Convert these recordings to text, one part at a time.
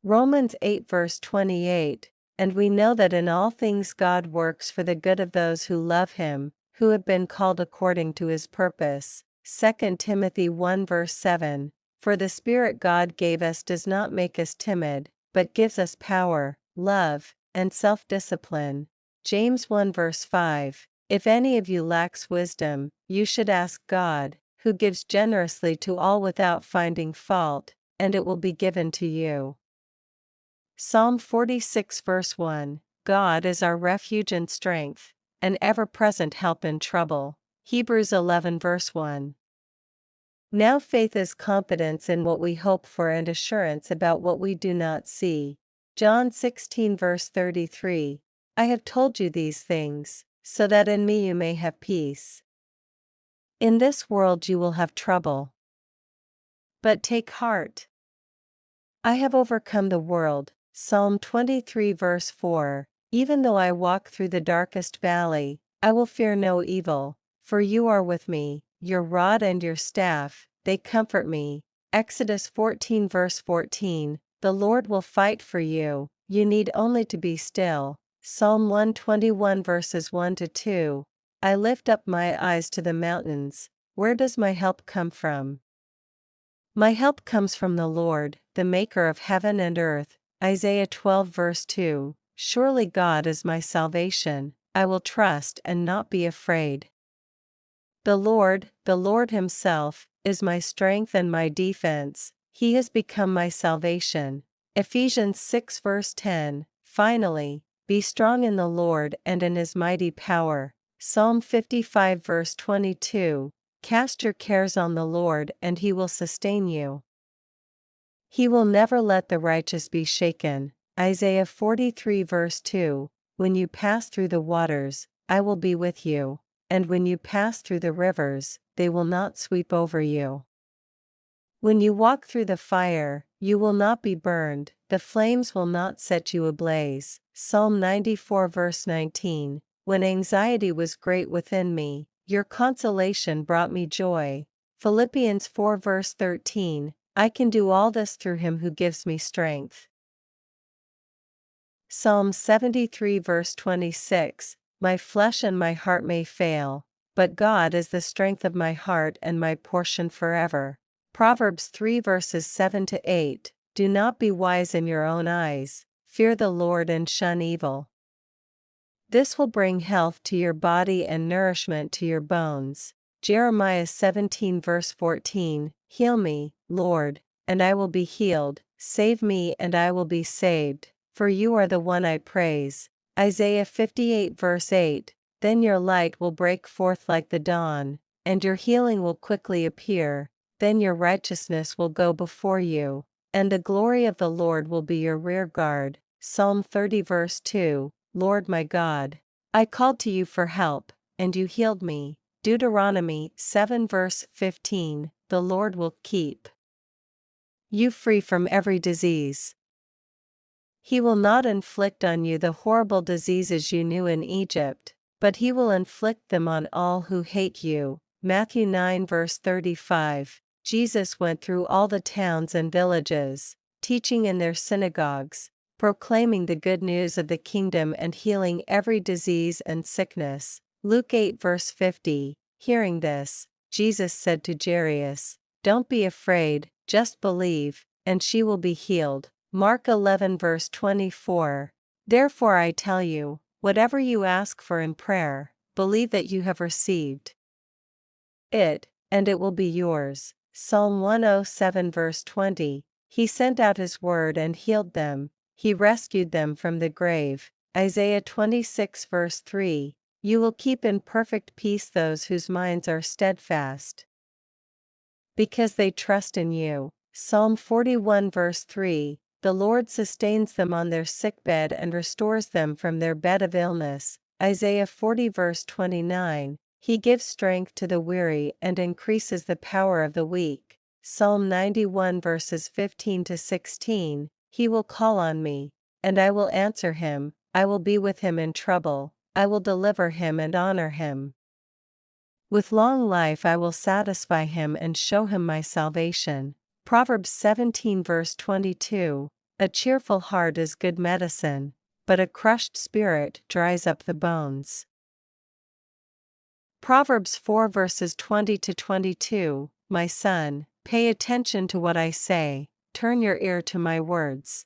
Romans 8 verse 28, and we know that in all things God works for the good of those who love him, who have been called according to his purpose. 2 Timothy 1 verse 7, for the Spirit God gave us does not make us timid, but gives us power, love, and self-discipline. James 1 verse 5, if any of you lacks wisdom, you should ask God, who gives generously to all without finding fault, and it will be given to you. Psalm 46 verse 1, God is our refuge and strength, an ever-present help in trouble. Hebrews 11 verse 1. Now faith is confidence in what we hope for and assurance about what we do not see. John 16 verse 33, I have told you these things, so that in me you may have peace. In this world you will have trouble. But take heart. I have overcome the world. Psalm 23 verse 4, even though I walk through the darkest valley, I will fear no evil, for you are with me, your rod and your staff, they comfort me. Exodus 14 verse 14, the Lord will fight for you, you need only to be still. Psalm 121 verses 1 to 2, I lift up my eyes to the mountains, where does my help come from? My help comes from the Lord, the maker of heaven and earth. Isaiah 12 verse 2, surely God is my salvation, I will trust and not be afraid. The Lord himself, is my strength and my defense, he has become my salvation. Ephesians 6 verse 10, finally, be strong in the Lord and in his mighty power. Psalm 55 verse 22, cast your cares on the Lord and he will sustain you. He will never let the righteous be shaken. Isaiah 43 verse 2, when you pass through the waters, I will be with you, and when you pass through the rivers, they will not sweep over you. When you walk through the fire, you will not be burned, the flames will not set you ablaze. Psalm 94 verse 19, when anxiety was great within me, your consolation brought me joy. Philippians 4 verse 13, I can do all this through him who gives me strength. Psalm 73 verse 26, my flesh and my heart may fail, but God is the strength of my heart and my portion forever. Proverbs 3 verses 7 to 8, do not be wise in your own eyes, fear the Lord and shun evil. This will bring health to your body and nourishment to your bones. Jeremiah 17 verse 14, heal me, Lord, and I will be healed, save me and I will be saved, for you are the one I praise. Isaiah 58 verse 8, then your light will break forth like the dawn, and your healing will quickly appear, then your righteousness will go before you, and the glory of the Lord will be your rear guard. Psalm 30 verse 2, Lord my God, I called to you for help, and you healed me. Deuteronomy 7 verse 15, the Lord will keep you free from every disease. He will not inflict on you the horrible diseases you knew in Egypt, but he will inflict them on all who hate you. Matthew 9 verse 35, Jesus went through all the towns and villages, teaching in their synagogues, proclaiming the good news of the kingdom and healing every disease and sickness. Luke 8 verse 50, hearing this, Jesus said to Jairus, don't be afraid, just believe, and she will be healed. Mark 11 verse 24, therefore I tell you, whatever you ask for in prayer, believe that you have received it, and it will be yours. Psalm 107 verse 20, he sent out his word and healed them, he rescued them from the grave. Isaiah 26 verse 3, you will keep in perfect peace those whose minds are steadfast, because they trust in you. Psalm 41 verse 3, the Lord sustains them on their sickbed and restores them from their bed of illness. Isaiah 40 verse 29, he gives strength to the weary and increases the power of the weak. Psalm 91 verses 15 to 16, he will call on me, and I will answer him, I will be with him in trouble, I will deliver him and honor him. With long life I will satisfy him and show him my salvation. Proverbs 17 verse 22, A cheerful heart is good medicine, but a crushed spirit dries up the bones. Proverbs 4 verses 20 to 22. My son, pay attention to what I say, turn your ear to my words.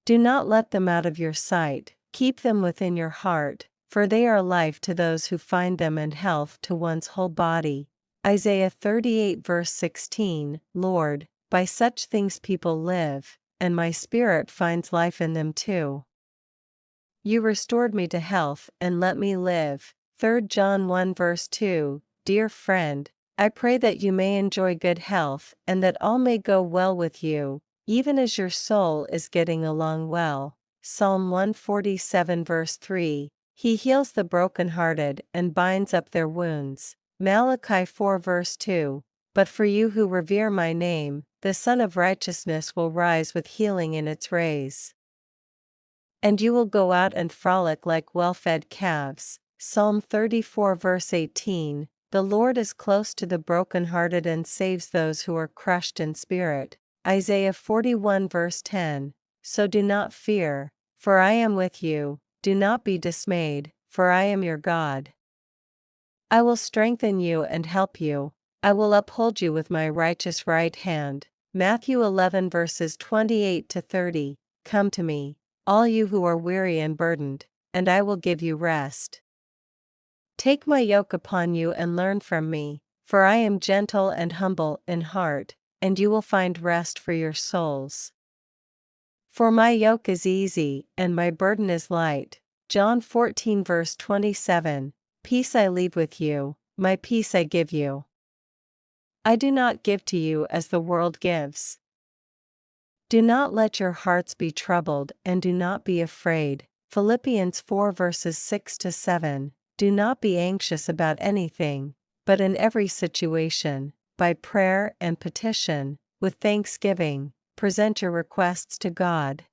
Do not let them out of your sight, keep them within your heart, for they are life to those who find them and health to one's whole body. Isaiah 38 verse 16. Lord, by such things people live, and my spirit finds life in them too. You restored me to health and let me live. 3 John 1 verse 2. Dear friend, I pray that you may enjoy good health and that all may go well with you, even as your soul is getting along well. Psalm 147 verse 3. He heals the brokenhearted and binds up their wounds. Malachi 4 verse 2. But for you who revere my name, the Sun of Righteousness will rise with healing in its rays. And you will go out and frolic like well-fed calves. Psalm 34 verse 18. The Lord is close to the brokenhearted and saves those who are crushed in spirit. Isaiah 41 verse 10. So do not fear, for I am with you, do not be dismayed, for I am your God. I will strengthen you and help you, I will uphold you with my righteous right hand. Matthew 11 verses 28 to 30. Come to me, all you who are weary and burdened, and I will give you rest. Take my yoke upon you and learn from me, for I am gentle and humble in heart, and you will find rest for your souls. For my yoke is easy and my burden is light. John 14 verse 27. Peace I leave with you, my peace I give you. I do not give to you as the world gives. Do not let your hearts be troubled and do not be afraid. Philippians 4 verses 6 to 7. Do not be anxious about anything, but in every situation, by prayer and petition, with thanksgiving, present your requests to God.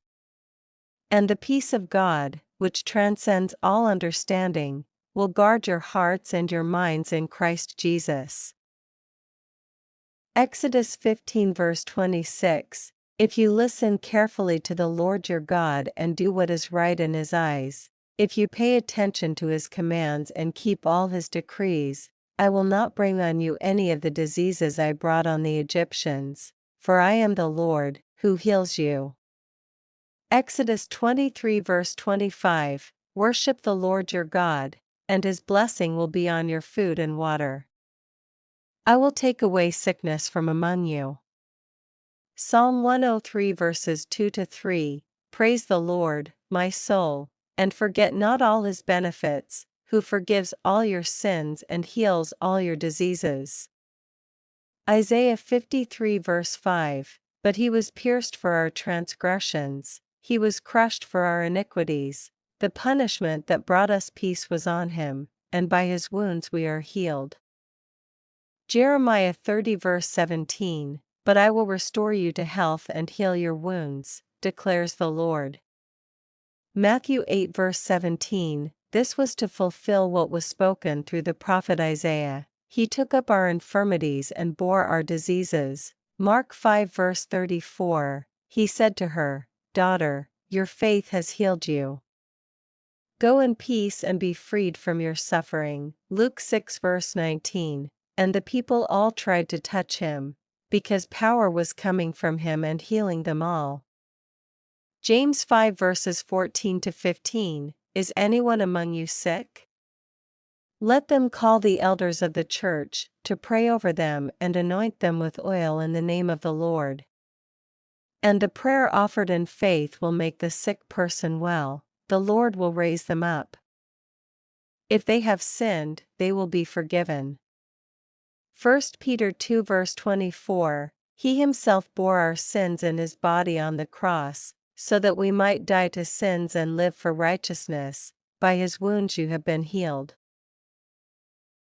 And the peace of God, which transcends all understanding, will guard your hearts and your minds in Christ Jesus. Exodus 15 verse 26. If you listen carefully to the Lord your God and do what is right in his eyes, if you pay attention to his commands and keep all his decrees, I will not bring on you any of the diseases I brought on the Egyptians, for I am the Lord, who heals you. Exodus 23 verse 25. Worship the Lord your God, and his blessing will be on your food and water. I will take away sickness from among you. Psalm 103 verses 2 to 3. Praise the Lord, my soul, and forget not all his benefits, who forgives all your sins and heals all your diseases. Isaiah 53 verse 5. But he was pierced for our transgressions, he was crushed for our iniquities. The punishment that brought us peace was on him, and by his wounds we are healed. Jeremiah 30 verse 17. But I will restore you to health and heal your wounds, declares the Lord. Matthew 8 verse 17. This was to fulfill what was spoken through the prophet Isaiah. He took up our infirmities and bore our diseases. Mark 5 verse 34. He said to her, Daughter, your faith has healed you. Go in peace and be freed from your suffering. Luke 6 verse 19. And the people all tried to touch him, because power was coming from him and healing them all. James 5 verses 14 to 15. Is anyone among you sick? Let them call the elders of the church, to pray over them and anoint them with oil in the name of the Lord. And the prayer offered in faith will make the sick person well, the Lord will raise them up. If they have sinned, they will be forgiven. 1 Peter 2 verse 24. He himself bore our sins in his body on the cross, so that we might die to sins and live for righteousness. By his wounds you have been healed.